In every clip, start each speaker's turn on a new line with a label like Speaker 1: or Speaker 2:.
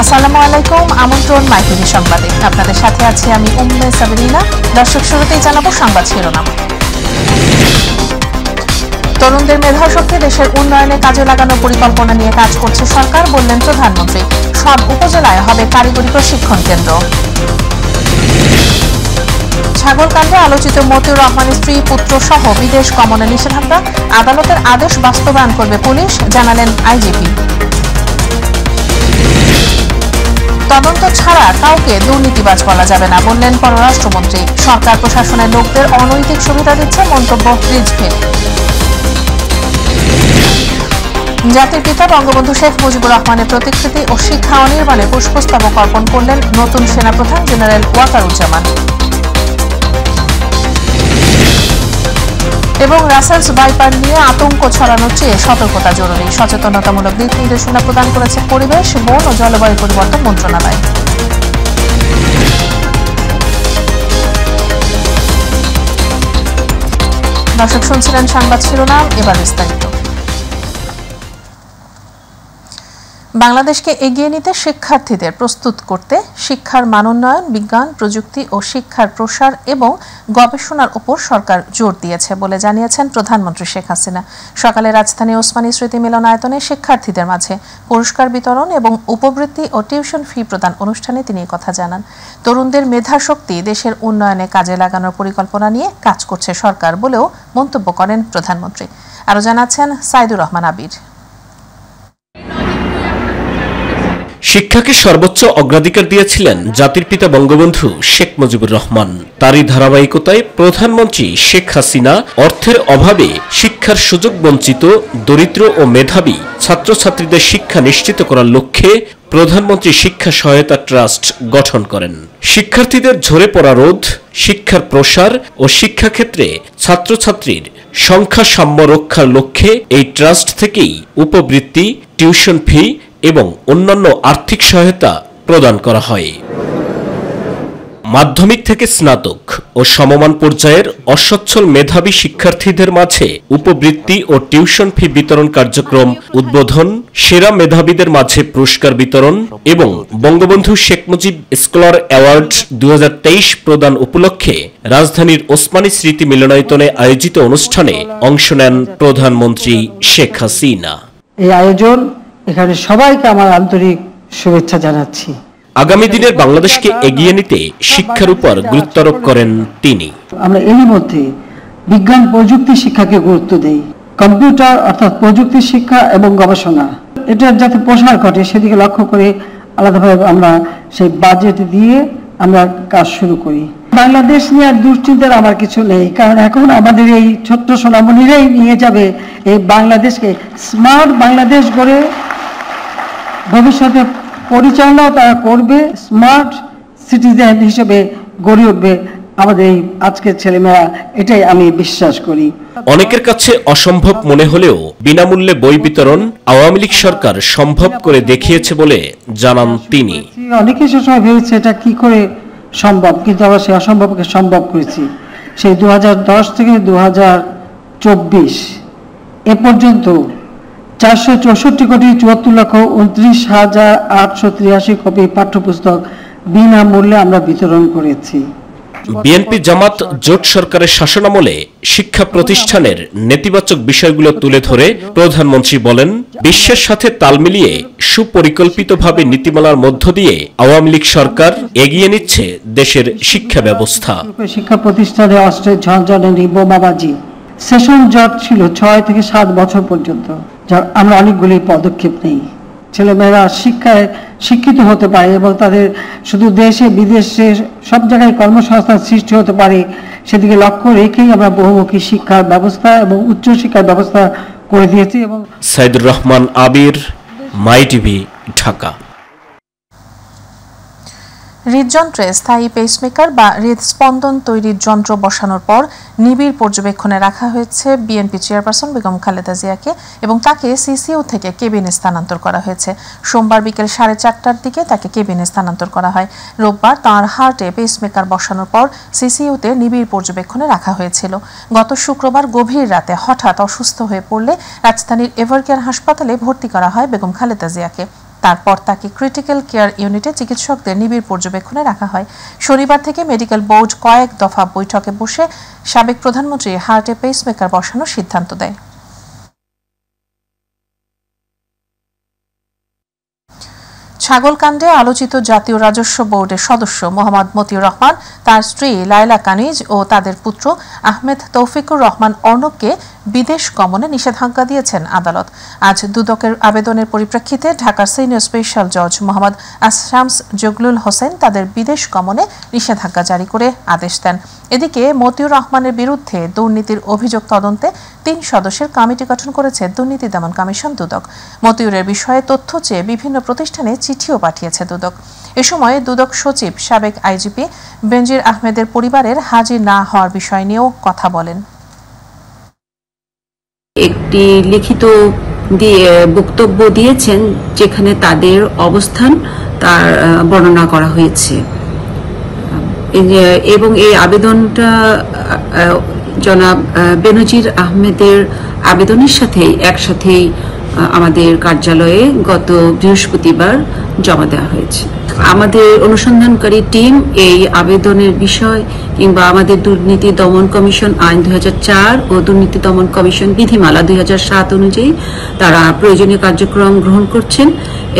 Speaker 1: আসসালামু আলাইকুম, আমন্ত্রণ মাইটিভি সংবাদে। আপনাদের সাথে আছি আমি উম্মে সাবরিনা। দর্শক, শুরুতেই জানাবো সংবাদ শিরোনাম। তরুণদের মেধাশক্তি দেশের উন্নয়নে কাজে লাগানোর পরিকল্পনা নিয়ে কাজ করছে সরকার, বললেন প্রধানমন্ত্রী। সব উপজেলায় হবে কারিগরি প্রশিক্ষণ কেন্দ্র। ছাগলকাণ্ডে আলোচিত মতিউর রহমানের স্ত্রী, পুত্র সহ বিদেশ গমনে নিষেধাজ্ঞা, আদালতের আদেশ বাস্তবায়ন করবে পুলিশ, জানালেন আইজিপি। তদন্ত ছাড়া কাউকে দুর্নীতিবাজ বলা যাবে না, বললেন পররাষ্ট্রমন্ত্রী। সরকার প্রশাসনের লোকদের অনৈতিক সুবিধা দিচ্ছে, মন্তব্য রিজভীর। জাতির পিতা বঙ্গবন্ধু শেখ মুজিবুর রহমানের প্রতিকৃতি ও শিক্ষা অনির্বাণে পুষ্পস্তবক অর্পণ করলেন নতুন সেনাপ্রধান জেনারেল ওয়াকারুজ্জামান। এবং রাসেলস ভাইপার নিয়ে আতঙ্ক ছড়ানোর চেয়ে সতর্কতা জরুরি, সচেতনতামূলক দিক নির্দেশনা প্রদান করেছে পরিবেশ, বন ও জলবায়ু পরিবর্তন মন্ত্রণালয়। দর্শক, শুনছিলেন সংবাদ শিরোনাম, এবার বিস্তারিত। বাংলাদেশকে এগিয়ে নিতে শিক্ষার্থীদের প্রস্তুত করতে শিক্ষার মানোন্নয়ন, বিজ্ঞান, প্রযুক্তি ও শিক্ষার প্রসার এবং গবেষণার উপর সরকার জোর দিয়েছে বলে জানিয়েছেন প্রধানমন্ত্রী শেখ হাসিনা। সকালে রাজধানী ওসমানী স্মৃতি মিলনায়তনে শিক্ষার্থীদের মাঝে পুরস্কার বিতরণ এবং উপবৃত্তি ও টিউশন ফি প্রদান অনুষ্ঠানে তিনি কথা জানান। তরুণদের মেধাশক্তি দেশের উন্নয়নে কাজে লাগানোর পরিকল্পনা নিয়ে কাজ করছে সরকার বলেও মন্তব্য করেন প্রধানমন্ত্রী। আরও জানাচ্ছেন সাইদুর রহমান আবির।
Speaker 2: শিক্ষাকে সর্বোচ্চ অগ্রাধিকার দিয়েছিলেন জাতির পিতা বঙ্গবন্ধু শেখ মুজিবুর রহমান। তারই ধারাবাহিকতায় প্রধানমন্ত্রী শেখ হাসিনা অর্থের অভাবে শিক্ষার সুযোগ বঞ্চিত দরিদ্র ও মেধাবী ছাত্রছাত্রীদের শিক্ষা নিশ্চিত করার লক্ষ্যে প্রধানমন্ত্রী শিক্ষা সহায়তা ট্রাস্ট গঠন করেন। শিক্ষার্থীদের ঝরে পড়া রোধ, শিক্ষার প্রসার ও শিক্ষাক্ষেত্রে ছাত্রছাত্রীর সংখ্যা সাম্য রক্ষার লক্ষ্যে এই ট্রাস্ট থেকেই উপবৃত্তি, টিউশন ফি এবং অন্যান্য আর্থিক সহায়তা প্রদান করা হয়। মাধ্যমিক থেকে স্নাতক ও সমমান পর্যায়ের অসচ্ছল মেধাবী শিক্ষার্থীদের মাঝে উপবৃত্তি ও টিউশন ফি বিতরণ কার্যক্রম উদ্বোধন, সেরা মেধাবীদের মাঝে পুরস্কার বিতরণ এবং বঙ্গবন্ধু শেখ মুজিব স্কলার অ্যাওয়ার্ড 2023 প্রদান উপলক্ষে রাজধানীর ওসমানী স্মৃতি মিলনায়তনে আয়োজিত অনুষ্ঠানে অংশ নেন প্রধানমন্ত্রী শেখ হাসিনা।
Speaker 3: এই আয়োজন, এখানে সবাইকে আমার আন্তরিক শুভেচ্ছা জানাচ্ছি।
Speaker 2: আগামী দিনের বাংলাদেশকে এগিয়ে নিতে শিক্ষার উপর গুরুত্ব আরোপ করেন তিনি।
Speaker 3: আমরা এরই মধ্যে বিজ্ঞান প্রযুক্তি শিক্ষাকে গুরুত্ব দেই। কম্পিউটার অর্থাৎ প্রযুক্তি শিক্ষা এবং গবেষণা, এটার যাতে প্রসার ঘটে সেদিকে লক্ষ্য করে আলাদাভাবে আমরা সেই বাজেট দিয়ে আমরা কাজ শুরু করি। বাংলাদেশ নিয়ে আর দুশ্চিন্তার আমার কিছু নেই, কারণ এখন আমাদের এই ছোট্ট সোনামণিরাই নিয়ে যাবে এই বাংলাদেশকে স্মার্ট বাংলাদেশ গড়ে ভবিষ্যতে পরিচালনাও তারা করবে, স্মার্ট সিটিজেন হিসেবে গড়ে উঠবে আমাদের এই আজকের ছেলেমেয়েরা, এটাই আমি বিশ্বাস করি।
Speaker 2: অনেকের কাছে অসম্ভব মনে হলেও বিনামূল্যে বই বিতরণ আওয়ামী লীগ সরকার সম্ভব করে দেখিয়েছে বলে জানান তিনি।
Speaker 3: অনেকে সময় ভেবেছে এটা কি করে সম্ভব, কিন্তু আমরা সেই অসম্ভবকে সম্ভব করেছি। সেই 2010 থেকে 2024 এ পর্যন্ত 464,74,29,883 কপি পাঠ্যপুস্তক বিনামূল্যে আমরা বিতরণ করেছি।
Speaker 2: বিএনপি জামাত জোট সরকারের শাসনামলে শিক্ষা প্রতিষ্ঠানের নেতিবাচক বিষয়গুলো তুলে ধরে প্রধানমন্ত্রী বলেন, বিশ্বের সাথে তাল মিলিয়ে সুপরিকল্পিতভাবে নীতিমালার মধ্য দিয়ে আওয়ামী লীগ সরকার এগিয়ে নিচ্ছে দেশের শিক্ষা ব্যবস্থা।
Speaker 3: শিক্ষা প্রতিষ্ঠানে অস্ত্রের ঝনঝনানি, বোমাবাজি, সেশন জট ছিল 6 থেকে 7 বছর পর্যন্ত। আমরা অনেকগুলি পদক্ষেপ নেই, ছেলেমেয়েরা শিক্ষায় শিক্ষিত হতে পারে এবং তাদের শুধু দেশে বিদেশে সব জায়গায় কর্মসংস্থান সৃষ্টি হতে পারে, সেদিকে লক্ষ্য রেখেই আমরা বহুমুখী শিক্ষার ব্যবস্থা এবং উচ্চশিক্ষার ব্যবস্থা করে দিয়েছি। এবং
Speaker 2: সাইদুর রহমান আবির, মাইটিভি, ঢাকা।
Speaker 1: হৃদযন্ত্রে স্থায়ী পেসমেকার বা হৃদস্পন্দন তৈরির যন্ত্র বসানোর পর নিবিড় পর্যবেক্ষণে রাখা হয়েছে বিএনপি চেয়ারপারসন বেগম খালেদা জিয়াকে এবং তাকে সিসিইউ থেকে কেবিনে স্থানান্তর করা হয়েছে। সোমবার বিকেল 4:30টার দিকে তাকে কেবিনে স্থানান্তর করা হয়। রোববার তাঁর হার্টে পেসমেকার বসানোর পর সিসিইউতে নিবিড় পর্যবেক্ষণে রাখা হয়েছিল। গত শুক্রবার গভীর রাতে হঠাৎ অসুস্থ হয়ে পড়লে রাজধানীর এভারকেয়ার হাসপাতালে ভর্তি করা হয় বেগম খালেদা জিয়াকে। তারপর তাকে ক্রিটিক্যাল কেয়ার ইউনিটে চিকিৎসকদের নিবিড় পর্যবেক্ষণে রাখা হয়। শনিবার থেকে মেডিকেল বোর্ড কয়েক দফা বৈঠকে বসে সাবেক প্রধানমন্ত্রী হার্টে পেসমেকার বসানোর সিদ্ধান্ত দেয়। ছাগলকাণ্ডে আলোচিত জাতীয় রাজস্ব বোর্ডের সদস্য মোহাম্মদ মতিউর রহমান, তার স্ত্রী লায়লা কানিজ ও তাদের পুত্র আহমেদ তৌফিকুর রহমান অর্ণবকে বিদেশ গমনে নিষেধাজ্ঞা দিয়েছেন আদালত। আজ দুদকের আবেদনের পরিপ্রেক্ষিতে ঢাকার সিনিয়র স্পেশাল জজ মোহাম্মদ আশরামস জগলুল হোসেন তাদের বিদেশ গমনে নিষেধাজ্ঞা জারি করে আদেশ দেন। এদিকে মতিউর রহমানের বিরুদ্ধে দুর্নীতির অভিযোগ তদন্তে ৩ সদস্যের কমিটি গঠন করেছে দুর্নীতি দমন কমিশন দুদক। মতিউরের বিষয়ে তথ্য চেয়ে বিভিন্ন প্রতিষ্ঠানে চিঠিও পাঠিয়েছে দুদক। এ সময় দুদক সচিব সাবেক আইজিপি বেনজির আহমেদের পরিবারের হাজির না হওয়ার বিষয় নিয়েও কথা বলেন।
Speaker 4: একটি লিখিত বক্তব্য দিয়েছেন যেখানে তাদের অবস্থান তার বর্ণনা করা হয়েছে এবং এই আবেদনটা জনাব বেনজির আহমেদের আবেদনের সাথে একসাথেই আমাদের কার্যালয়ে গত বৃহস্পতিবার জমা দেওয়া হয়েছে। আমাদের অনুসন্ধানকারী টিম এই আবেদনের বিষয় কিংবা আমাদের দুর্নীতি দমন কমিশন আইন 2004 ও দুর্নীতি দমন কমিশন বিধিমালা 2007 অনুযায়ী তারা প্রয়োজনীয় কার্যক্রম গ্রহণ করছেন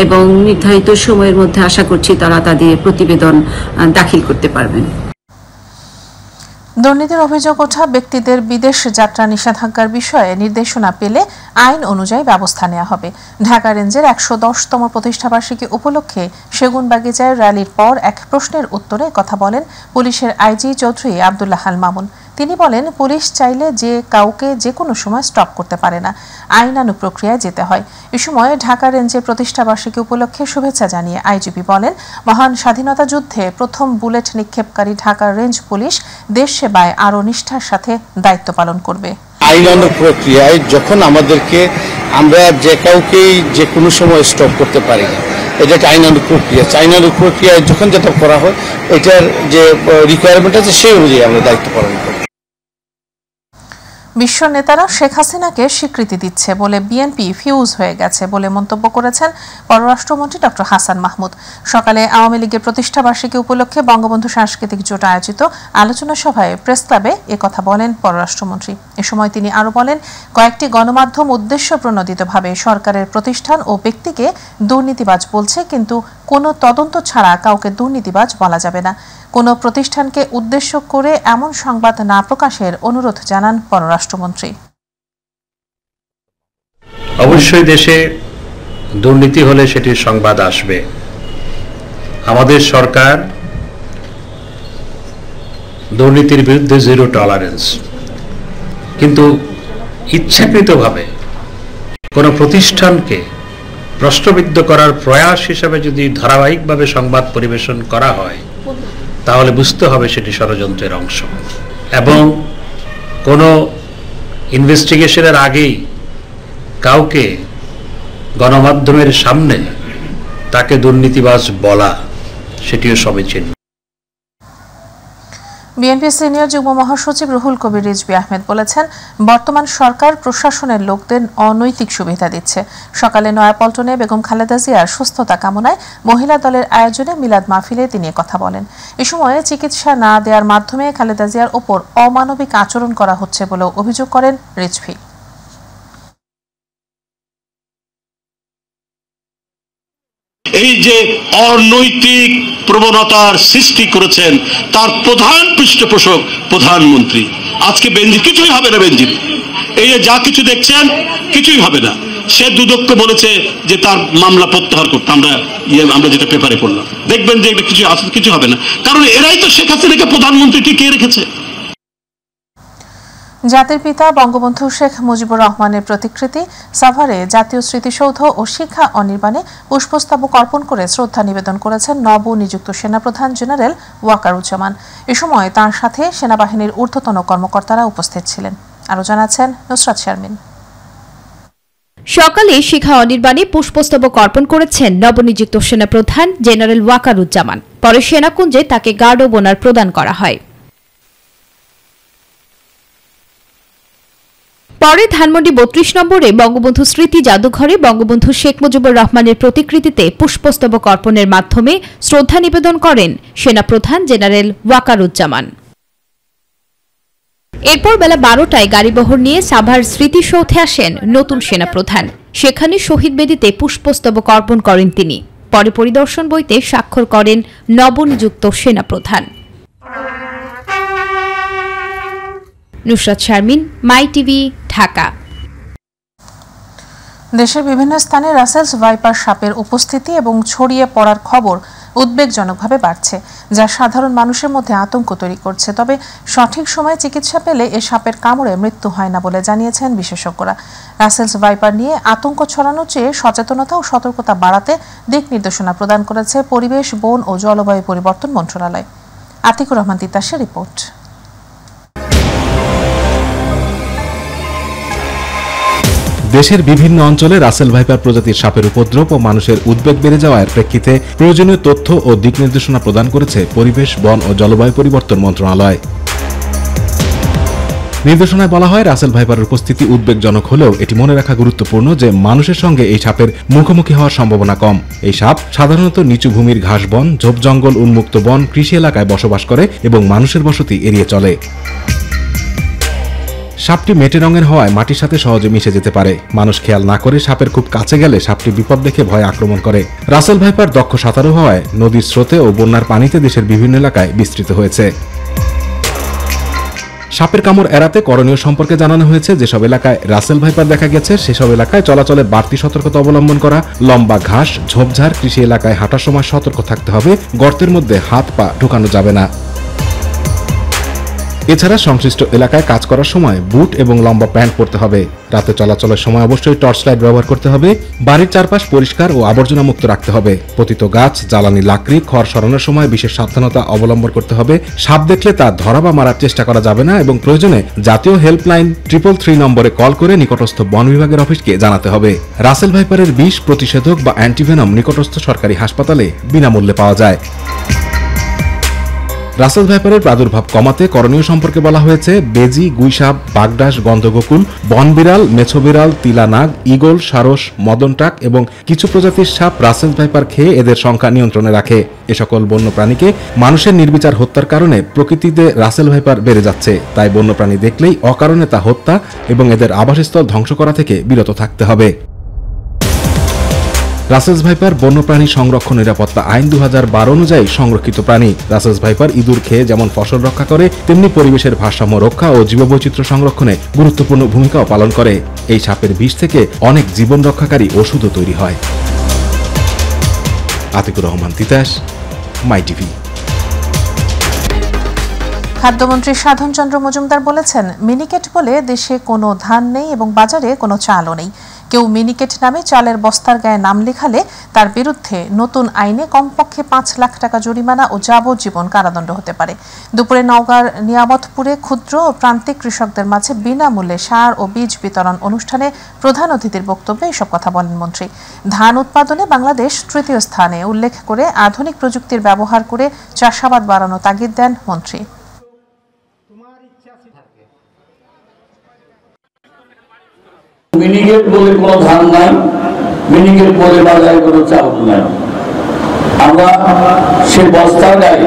Speaker 4: এবং নির্ধারিত সময়ের মধ্যে আশা করছি তারা তাদের প্রতিবেদন দাখিল করতে পারবেন।
Speaker 1: দুর্নীতির অভিযোগ ওঠা ব্যক্তিদের বিদেশ যাত্রা নিষেধাজ্ঞার বিষয়ে নির্দেশনা পেলে আইন অনুযায়ী ব্যবস্থা নেওয়া হবে। ঢাকা রেঞ্জের 110তম প্রতিষ্ঠাবার্ষিকী উপলক্ষে সেগুনবাগিচায় র্যালির পর এক প্রশ্নের উত্তরে কথা বলেন পুলিশের আইজি চৌধুরী আব্দুল্লাহ আল মামুন। তিনি বলেন, পুলিশ চাইলে যে কাউকে যে কোনো সময় স্টপ করতে পারে না, আইনানুগ প্রক্রিয়ায় যেতে হয়। এ সময় ঢাকা রেঞ্জের প্রতিষ্ঠাবার্ষিকী উপলক্ষে শুভেচ্ছা জানিয়ে আইজিপি বলেন, মহান স্বাধীনতা যুদ্ধে প্রথম বুলেট নিক্ষেপকারী ঢাকা রেঞ্জ পুলিশ দেশ সেবায় আরও নিষ্ঠার সাথে দায়িত্ব পালন করবে।
Speaker 5: আইনানুগ প্রক্রিয়ায় যখন আমাদেরকে আমরা যে কাউকেই যে কোনো সময় স্টপ করতে পারি না, এটা একটা আইনানুগ প্রক্রিয়া। আইনানুগ প্রক্রিয়ায় যখন যেটা করা হয় এটার যে রিকোয়ারমেন্ট আছে সেই অনুযায়ী আমরা দায়িত্ব পালন করি।
Speaker 1: বিশ্ব নেতারা শেখ হাসিনাকে স্বীকৃতি দিচ্ছে বলে বিএনপি ফিউজ হয়ে গেছে বলে মন্তব্য করেছেন পররাষ্ট্রমন্ত্রী ডক্টর হাসান মাহমুদ। সকালে আওয়ামী লীগের প্রতিষ্ঠাবার্ষিকী উপলক্ষে বঙ্গবন্ধু সাংস্কৃতিক জোট আয়োজিত আলোচনা সভায় প্রেস ক্লাবে একথা বলেন পররাষ্ট্রমন্ত্রী। এ সময় তিনি আরও বলেন, কয়েকটি গণমাধ্যম উদ্দেশ্যপ্রণোদিতভাবে সরকারের প্রতিষ্ঠান ও ব্যক্তিকে দুর্নীতিবাজ বলছে, কিন্তু কোনো তদন্ত ছাড়া কাউকে দুর্নীতিবাজ বলা যাবে না। কোনো প্রতিষ্ঠানকে উদ্দেশ্য করে এমন সংবাদ না প্রকাশের অনুরোধ জানান পররাষ্ট্রমন্ত্রী।
Speaker 6: অবশ্যই দেশে দুর্নীতি হলে সেটির সংবাদ আসবে। আমাদের সরকার দুর্নীতির বিরুদ্ধে জিরো টলারেন্স, কিন্তু ইচ্ছাকৃতভাবে কোনো প্রতিষ্ঠানকে প্রশ্নবিদ্ধ করার প্রয়াস হিসেবে যদি ধারাবাহিকভাবে সংবাদ পরিবেশন করা হয় তাহলে বুঝতে হবে সেটি ষড়যন্ত্রের অংশ, এবং কোনো ইনভেস্টিগেশনের আগেই কাউকে গণমাধ্যমের সামনে তাকে দুর্নীতিবাজ বলা সেটিও সমীচীন।
Speaker 1: বিএনপি সিনিয়র যুগ্ম মহাসচিব রুহুল কবির রিজভী আহমেদ বলেছেন, বর্তমান সরকার প্রশাসনের লোকদের অনৈতিক সুবিধা দিচ্ছে। সকালে নয়াপল্টনে বেগম খালেদা জিয়ার সুস্থতা কামনায় মহিলা দলের আয়োজনে মিলাদ মাহফিলে তিনি কথা বলেন। এ সময় চিকিৎসা না দেওয়ার মাধ্যমে খালেদা জিয়ার ওপর অমানবিক আচরণ করা হচ্ছে বলেও অভিযোগ করেন রিজভী।
Speaker 7: এই যে অনৈতিক প্রবণতার সৃষ্টি করেছেন তার প্রধান পৃষ্ঠপোষক প্রধানমন্ত্রী। আজকে বেনজির কিছুই হবে না, বেনজির এই যা কিছু দেখছেন কিছুই হবে না। সে দুদককে বলেছে যে তার মামলা প্রত্যাহার করতে, আমরা যেটা পেপারে পড়লাম, দেখবেন যে কিছু হবে না, কারণ এরাই তো শেখ হাসিনাকে প্রধানমন্ত্রী টিকিয়ে রেখেছে।
Speaker 1: জাতির পিতা বঙ্গবন্ধু শেখ মুজিবুর রহমানের প্রতিকৃতি সাভারে জাতীয় স্মৃতিসৌধ ও শিক্ষা অনির্বাণে পুষ্পস্তবক অর্পণ করে শ্রদ্ধা নিবেদন করেছেন নবনিযুক্ত সেনাপ্রধান জেনারেল ওয়াকারুজ্জামান। এ সময় তাঁর সাথে সেনাবাহিনীর ঊর্ধ্বতন কর্মকর্তারা উপস্থিত ছিলেন। আরও জানাচ্ছেন নুসরাত শারমিন।
Speaker 8: সকালে শিক্ষা অনির্বাণে পুষ্পস্তবক অর্পণ করেছেন নবনিযুক্ত সেনাপ্রধান জেনারেল ওয়াকারুজ্জামান। পরে সেনাকুঞ্জে তাকে গার্ড অব অনার প্রদান করা হয়। পরে ধানমন্ডি ৩২ নম্বরে বঙ্গবন্ধু স্মৃতি জাদুঘরে বঙ্গবন্ধু শেখ মুজিবুর রহমানের প্রতিকৃতিতে পুষ্পস্তবক অর্পণের মাধ্যমে শ্রদ্ধা নিবেদন করেন সেনাপ্রধান জেনারেল ওয়াকারুজ্জামান। এরপর বেলা ১২টায় গাড়িবহর নিয়ে সাভার স্মৃতিসৌধে আসেন নতুন সেনাপ্রধান। সেখানে শহীদ বেদিতে পুষ্পস্তবক অর্পণ করেন তিনি। পরে পরিদর্শন বইতে স্বাক্ষর করেন নবনিযুক্ত সেনাপ্রধান। নুসরাত শারমিন, মাই টিভি, ঢাকা।
Speaker 1: দেশের বিভিন্ন স্থানে রাসেলস ভাইপার সাপের উপস্থিতি এবং ছড়িয়ে পড়ার খবর উদ্বেগজনকভাবে বাড়ছে, যা সাধারণ মানুষের মধ্যে আতঙ্ক তৈরি করছে। তবে সঠিক সময়ে চিকিৎসা পেলে এ সাপের কামড়ে মৃত্যু হয় না বলে জানিয়েছেন বিশেষজ্ঞরা। রাসেলস ভাইপার নিয়ে আতঙ্ক ছড়ানোর চেয়ে সচেতনতা ও সতর্কতা বাড়াতে দিক নির্দেশনা প্রদান করেছে পরিবেশ, বন ও জলবায়ু পরিবর্তন মন্ত্রণালয়। আতিকুর রহমান তিতাসের রিপোর্ট।
Speaker 9: দেশের বিভিন্ন অঞ্চলে রাসেল ভাইপার প্রজাতির সাপের উপদ্রব ও মানুষের উদ্বেগ বেড়ে যাওয়ার প্রেক্ষিতে প্রয়োজনীয় তথ্য ও দিক নির্দেশনা প্রদান করেছে পরিবেশ, বন ও জলবায়ু পরিবর্তন মন্ত্রণালয়। নির্দেশনায় বলা হয়, রাসেল ভাইপারের উপস্থিতি উদ্বেগজনক হলেও এটি মনে রাখা গুরুত্বপূর্ণ যে মানুষের সঙ্গে এই সাপের মুখোমুখি হওয়ার সম্ভাবনা কম। এই সাপ সাধারণত নিচু ভূমির ঘাস বন, ঝোপ জঙ্গল, উন্মুক্ত বন, কৃষি এলাকায় বসবাস করে এবং মানুষের বসতি এড়িয়ে চলে। সাপটি মেটে রঙের হওয়ায় মাটির সাথে সহজে মিশে যেতে পারে। মানুষ খেয়াল না করে সাপের খুব কাছে গেলে সাপটি বিপদ দেখে ভয়ে আক্রমণ করে। রাসেল ভাইপার দক্ষ সাঁতারু হওয়ায় নদীর স্রোতে ও বন্যার পানিতে দেশের বিভিন্ন এলাকায় বিস্তৃত হয়েছে। সাপের কামড় এড়াতে করণীয় সম্পর্কে জানানো হয়েছে। যেসব এলাকায় রাসেল ভাইপার দেখা গেছে সেসব এলাকায় চলাচলে বাড়তি সতর্কতা অবলম্বন করা, লম্বা ঘাস, ঝোপঝাড়, কৃষি এলাকায় হাঁটার সময় সতর্ক থাকতে হবে, গর্তের মধ্যে হাত পা ঢোকানো যাবে না। এছাড়া সংশ্লিষ্ট এলাকায় কাজ করার সময় বুট এবং লম্বা প্যান্ট পরতে হবে। রাতে চলাচলের সময় অবশ্যই টর্চ লাইট ব্যবহার করতে হবে। বাড়ির চারপাশ পরিষ্কার ও আবর্জনা মুক্ত রাখতে হবে। পতিত গাছ, জ্বালানি লাকড়ি, খড় সরানোর সময় বিশেষ সাবধানতা অবলম্বন করতে হবে। সাপ দেখলে তা ধরা বা মারার চেষ্টা করা যাবে না এবং প্রয়োজনে জাতীয় হেল্পলাইন 333 নম্বরে কল করে নিকটস্থ বন বিভাগের অফিসকে জানাতে হবে। রাসেল ভাইপারের বিষ, প্রতিষেধক বা অ্যান্টিভেনম নিকটস্থ সরকারি হাসপাতালে বিনামূল্যে পাওয়া যায়। রাসেল ভাইপারের প্রাদুর্ভাব কমাতে করণীয় সম্পর্কে বলা হয়েছে। বেজি, গুইসাপ, বাগডাস, গন্ধগোকুল, বনবিড়াল, মেছোবিড়াল, তিলানাগ, ঈগল, সারস, মদনটাক এবং কিছু প্রজাতির সাপ রাসেল ভাইপার খেয়ে এদের সংখ্যা নিয়ন্ত্রণে রাখে। এ সকল বন্যপ্রাণীকে মানুষের নির্বিচার হত্যার কারণে প্রকৃতিতে রাসেল ভাইপার বেড়ে যাচ্ছে। তাই বন্যপ্রাণী দেখলেই অকারণে তা হত্যা এবং এদের আবাসস্থল ধ্বংস করা থেকে বিরত থাকতে হবে। রাসেলস ভাইপার বন্যপ্রাণী সংরক্ষণ নিরাপত্তা আইন 2012 অনুযায়ী সংরক্ষিত প্রাণী। রাসেলস ভাইপার ইঁদুর খেয়ে যেমন ফসল রক্ষা করে, তেমনি পরিবেশের ভারসাম্য রক্ষা ও জীববৈচিত্র্য সংরক্ষণে গুরুত্বপূর্ণ ভূমিকাও পালন করে। এই সাপের বিষ থেকে অনেক জীবন রক্ষাকারী ওষুধও তৈরি হয়। Atikur Rahman Titas, My TV.
Speaker 1: খাদ্যমন্ত্রী সাধন চন্দ্র মজুমদার বলেছেন, মিনিকেট বলে দেশে কোনো ধান নেই এবং বাজারে কোনো চালও নেই। কেউ মিনিকেট নামে চালের বস্তার গায়ে নাম লেখালে তার বিরুদ্ধে নতুন আইনে কমপক্ষে 5 লাখ টাকা জরিমানা ও যাবজ্জীবন কারাদণ্ড হতে পারে। দুপুরে নওগাঁর নিয়ামতপুরে ক্ষুদ্র ও প্রান্তিক কৃষকদের মাঝে বিনামূল্যে সার ও বীজ বিতরণ অনুষ্ঠানে প্রধান অতিথির বক্তব্যে এসব কথা বলেন মন্ত্রী। ধান উৎপাদনে বাংলাদেশ তৃতীয় স্থানে উল্লেখ করে আধুনিক প্রযুক্তির ব্যবহার করে চাষাবাদ বাড়ানো তাগিদ দেন মন্ত্রী।
Speaker 10: মিনিকেট বলে কোনো ধান নাই, মিনিকেট বলে বাজারে কোনো চাল নাই। আমরা সে বস্তার গায়ে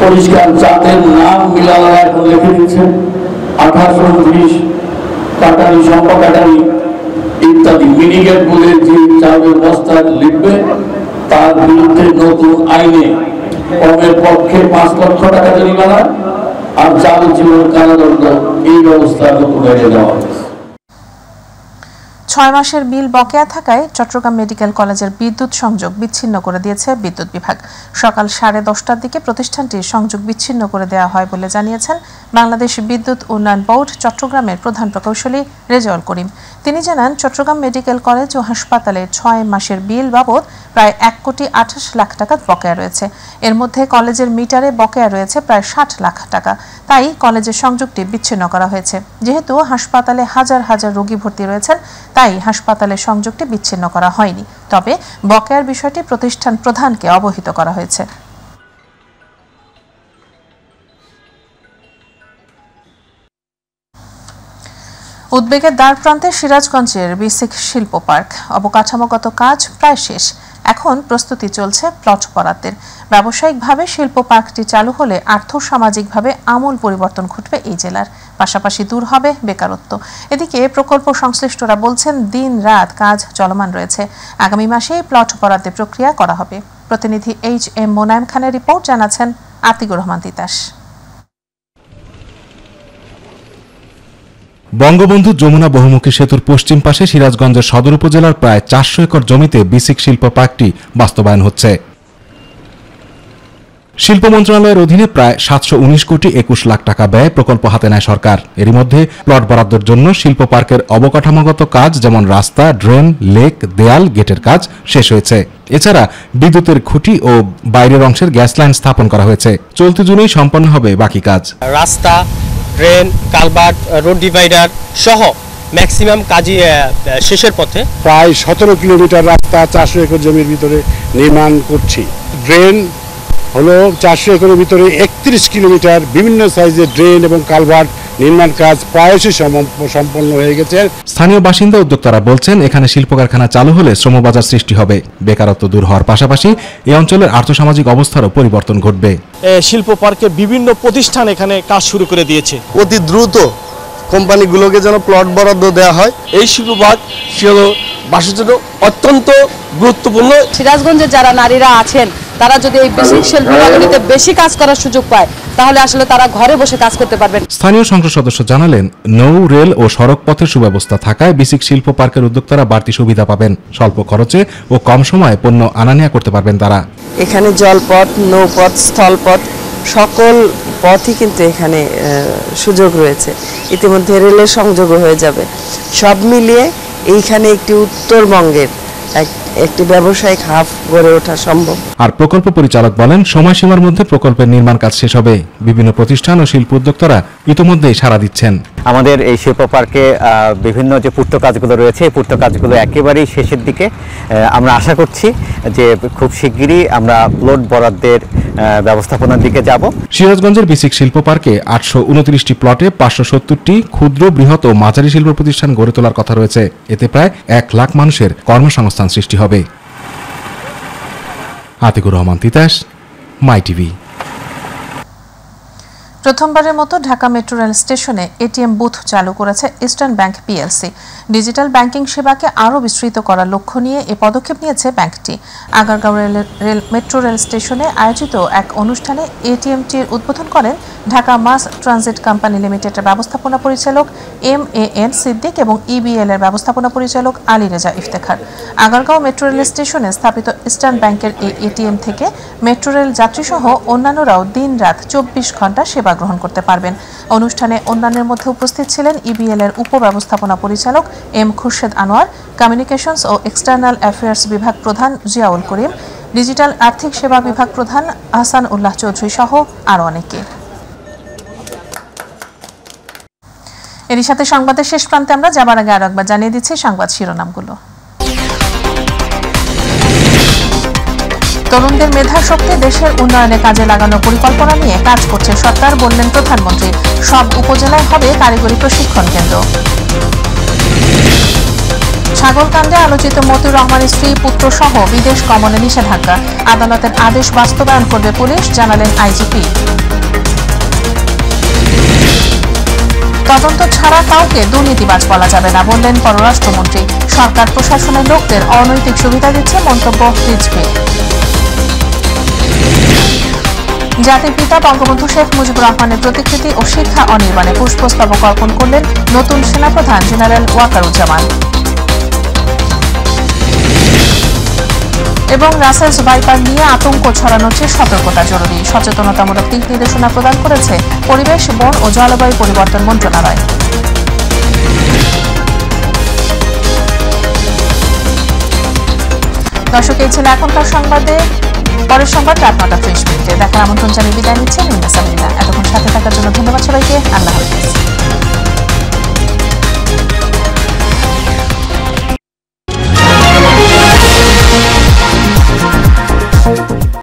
Speaker 10: পরিষ্কার জাতের নাম মিলালা এখন লিখে দিচ্ছে 2829 কাটারি, সম্পা কাটারি ইত্যাদি। মিনিকেট বলে যে চালের বস্তা লিখবে তার বিরুদ্ধে নতুন আইনে কমের পক্ষে 5 লক্ষ টাকা জরিমানা আর যাবজ্জীবন কারাদণ্ড, এই ব্যবস্থা নতুন আইনে দেওয়া হয়েছে।
Speaker 1: 6 মাসের বিল বকেয়া থাকায় চট্টগ্রাম মেডিকেল কলেজের বিদ্যুৎ সংযোগ বিচ্ছিন্ন করে দিয়েছে বিদ্যুৎ বিভাগ। সকাল 10:30টার দিকে প্রতিষ্ঠানটির সংযোগ বিচ্ছিন্ন করে দেওয়া হয় বলে জানিয়েছেন বাংলাদেশ বিদ্যুৎ উন্নয়ন বোর্ড চট্টগ্রামের প্রধান প্রকৌশলী রেজাউল করিম। তিনি জানান, চট্টগ্রাম মেডিকেল কলেজ ও হাসপাতালে 6 মাসের বিল বাবদ প্রায় 1,28 লাখ টাকা বকেয়া রয়েছে। এর মধ্যে কলেজের মিটারে বকেয়া রয়েছে প্রায় 60 লাখ টাকা। তাই কলেজের সংযোগটি বিচ্ছিন্ন করা হয়েছে। যেহেতু হাসপাতালে হাজার হাজার রোগী ভর্তি রয়েছেন, তাই হাসপাতালের সংযোগটি বিচ্ছিন্ন করা হয়নি। তবে বকেয়ার বিষয়টি প্রতিষ্ঠান প্রধানকে অবহিত করা হয়েছে। উদ্বেগের দ্বার প্রান্তে সিরাজগঞ্জের বিসিক শিল্প পার্ক। অবকাঠামোগত কাজ প্রায় শেষ, এখন প্রস্তুতি চলছে প্লট বরাদ্দের। ব্যবসায়িকভাবে শিল্প পার্কটি চালু হলে আর্থসামাজিকভাবে আমূল পরিবর্তন ঘটবে এই জেলার, পাশাপাশি দূর হবে বেকারত্ব। এদিকে প্রকল্প সংশ্লিষ্টরা বলছেন দিন রাত কাজ চলমান রয়েছে, আগামী মাসেই প্লট বরাদ্দের প্রক্রিয়া করা হবে। প্রতিনিধি HM মোনায়েম খানের রিপোর্ট, জানাচ্ছেন আতিকুর রহমান তিতাস।
Speaker 9: বঙ্গবন্ধু যমুনা বহুমুখী সেতুর পশ্চিম পাশে সিরাজগঞ্জের সদর উপজেলার প্রায় 400 একর জমিতে বিসিক শিল্প পার্কটি বাস্তবায়ন হচ্ছে। শিল্প মন্ত্রণালয়ের অধীনে প্রায় 719 কোটি 21 লাখ টাকা ব্যয়ে প্রকল্প হাতে নেয় সরকার। এরই মধ্যে প্লট বরাদ্দের জন্য শিল্প পার্কের অবকাঠামোগত কাজ যেমন রাস্তা, ড্রেন, লেক, দেয়াল, গেটের কাজ শেষ হয়েছে। এছাড়া বিদ্যুতের খুঁটি ও বাইরের অংশের গ্যাস লাইন স্থাপন করা হয়েছে। চলতি জুনেই সম্পন্ন হবে বাকি কাজ।
Speaker 11: রাস্তা, ড্রেন, কালভার্ট, রোড ডিভাইডার সহ ম্যাক্সিমাম কাজই শেষের পথে।
Speaker 12: প্রায় 17 কিলোমিটার রাস্তা 400 একর জমির ভিতরে নির্মাণ করছি। ড্রেন হলো 400 একরের ভিতরে 31 কিলোমিটার বিভিন্ন সাইজের ড্রেন এবং কালভার্ট নির্মাণ কাজ প্রায়শই সম্পন্ন হয়ে গেছে।
Speaker 9: স্থানীয় বাসিন্দা উদ্যোক্তারা বলছেন, এখানে শিল্প কারখানা চালু হলে শ্রমবাজার সৃষ্টি হবে, বেকারত্ব দূর হওয়ার পাশাপাশি এই অঞ্চলের আর্থসামাজিক অবস্থারও পরিবর্তন ঘটবে।
Speaker 11: শিল্প পার্কে বিভিন্ন প্রতিষ্ঠান এখানে কাজ শুরু করে দিয়েছে।
Speaker 13: অতি দ্রুত কোম্পানিগুলোকে যেন প্লট বরাদ্দ দেওয়া হয়।
Speaker 11: এই শিল্প পার্ক বাসের জন্য অত্যন্ত গুরুত্বপূর্ণ।
Speaker 14: সিরাজগঞ্জের যারা নারীরা আছেন তারা যদি এই বেসিক শিল্পগুলিতে বেশি কাজ করার সুযোগ পায় তাহলে আসলে তারা ঘরে বসে কাজ করতে পারবেন।
Speaker 9: স্থানীয় সংসদ সদস্য জানালেন, নৌ, রেল ও সড়ক পথের সুব্যবস্থা থাকায় বিসিক শিল্প পার্কের উদ্যোক্তারা বাড়তি সুবিধা পাবেন। স্বল্প খরচে ও কম সময়ে পণ্য আনা নেওয়া করতে পারবেন তারা।
Speaker 15: এখানে জলপথ, নৌপথ, স্থলপথ সকল পথই কিন্তু এখানে সুযোগ রয়েছে। ইতিমধ্যে রেলের সংযোগও হয়ে যাবে। সব মিলিয়ে এইখানে একটি উত্তরবঙ্গের একটি ব্যবসায়িক হাব গড়ে ওঠা সম্ভব।
Speaker 9: আর প্রকল্প পরিচালক বলেন, সময়সীমার মধ্যে প্রকল্পের নির্মাণ কাজ শেষ হবে। বিভিন্ন প্রতিষ্ঠান ও শিল্প উদ্যোক্তারা ইতিমধ্যেই সাড়া দিচ্ছেন।
Speaker 16: আমাদের এই শিল্প পার্কে বিভিন্ন যে পূর্ত কাজগুলো রয়েছে, এই পূর্ত কাজগুলো একেবারেই শেষের দিকে। আমরা আশা করছি যে খুব শিগগিরই আমরা প্লট বরাদ্দের ব্যবস্থাপনার দিকে যাব।
Speaker 9: সিরাজগঞ্জের বিসিক শিল্প পার্কে 829টি প্লটে 570টি ক্ষুদ্র, বৃহৎ ও মাঝারি শিল্প প্রতিষ্ঠান গড়ে তোলার কথা রয়েছে। এতে প্রায় 1 লাখ মানুষের কর্মসংস্থান সৃষ্টি হবে। Atikur Rahman Titas, My TV.
Speaker 1: প্রথমবারের মতো ঢাকা মেট্রো রেল স্টেশনে এটিএম বুথ চালু করেছে Eastern Bank PLC. Digital banking সেবাকে আরও বিস্তৃত করার লক্ষ্য নিয়ে এ পদক্ষেপ নিয়েছে ব্যাংকটি। আগারগাঁও মেট্রো রেল স্টেশনে আয়োজিত এক অনুষ্ঠানে এটিএমটির উদ্বোধন করেন ঢাকা মাস ট্রানজিট কোম্পানি লিমিটেডের ব্যবস্থাপনা পরিচালক MAN সিদ্দিক এবং EBL এর ব্যবস্থাপনা পরিচালক আলী রেজা ইফতেখার। আগারগাঁও মেট্রো রেল স্টেশনে স্থাপিত ইস্টার্ন ব্যাংকের এই এটিএম থেকে মেট্রো রেল যাত্রীসহ অন্যান্যরাও দিন রাত 24 ঘন্টা সেবা গ্রহণ করতে পারবেন। অনুষ্ঠানে অন্যান্যের মধ্যে উপস্থিত ছিলেন EBL এর উপব্যবস্থাপনা পরিচালক M খুরশেদ আনোয়ার, কমিউনিকেশনস ও এক্সটার্নাল অ্যাফেয়ার্স বিভাগ প্রধান জিয়াউল করিম, ডিজিটাল আর্থিক সেবা বিভাগ প্রধান আহসান উল্লাহ চৌধুরী সহ আরও অনেকে। এরই সাথে সংবাদের শেষ প্রান্তে আমরা যাবার আগে আরো একবার জানিয়ে দিচ্ছি সংবাদ শিরোনামগুলো। তরুণদের মেধা শক্তি দেশের উন্নয়নে কাজে লাগানোর পরিকল্পনা নিয়ে কাজ করছে সরকার, বললেন প্রধানমন্ত্রী। সব উপজেলায় হবে কারিগরি প্রশিক্ষণ কেন্দ্র। ছাগলকাণ্ডে আলোচিত মতিউর রহমানের স্ত্রী, পুত্র সহ বিদেশ গমনে নিষেধাজ্ঞা। আদালতের আদেশ বাস্তবায়ন করবে পুলিশ, জানালেন আইজিপি। তদন্ত ছাড়া কাউকে দুর্নীতিবাজ বলা যাবে না, বললেন পররাষ্ট্রমন্ত্রী। সরকার প্রশাসনের লোকদের অনৈতিক সুবিধা দিচ্ছে, মন্তব্য রিজভী। জাতির পিতা বঙ্গবন্ধু শেখ মুজিবুর রহমানের প্রতিকৃতি ও শিক্ষা অনির্বাণে পুষ্পস্তবক অর্পণ করলেন নতুন সেনাপ্রধান জেনারেল ওয়াকারুজ্জামান। এবং রাসেলস ভাইপার নিয়ে আতঙ্ক ছড়ানোর চেয়ে সতর্কতা জরুরি, সচেতনতামূলক দিক নির্দেশনা প্রদান করেছে পরিবেশ, বন ও জলবায়ু পরিবর্তন মন্ত্রণালয়। দর্শক, এই ছিল এখনকার সংবাদে। পরের সংবাদ রাত 9টা 30 মিনিটে দেখার আমন্ত্রণ জানিয়ে বিদায় নিচ্ছেন নিম্না সামিনা। এতক্ষণ সাথে থাকার জন্য ধন্যবাদ সবাইকে। আল্লাহ হাফেজ।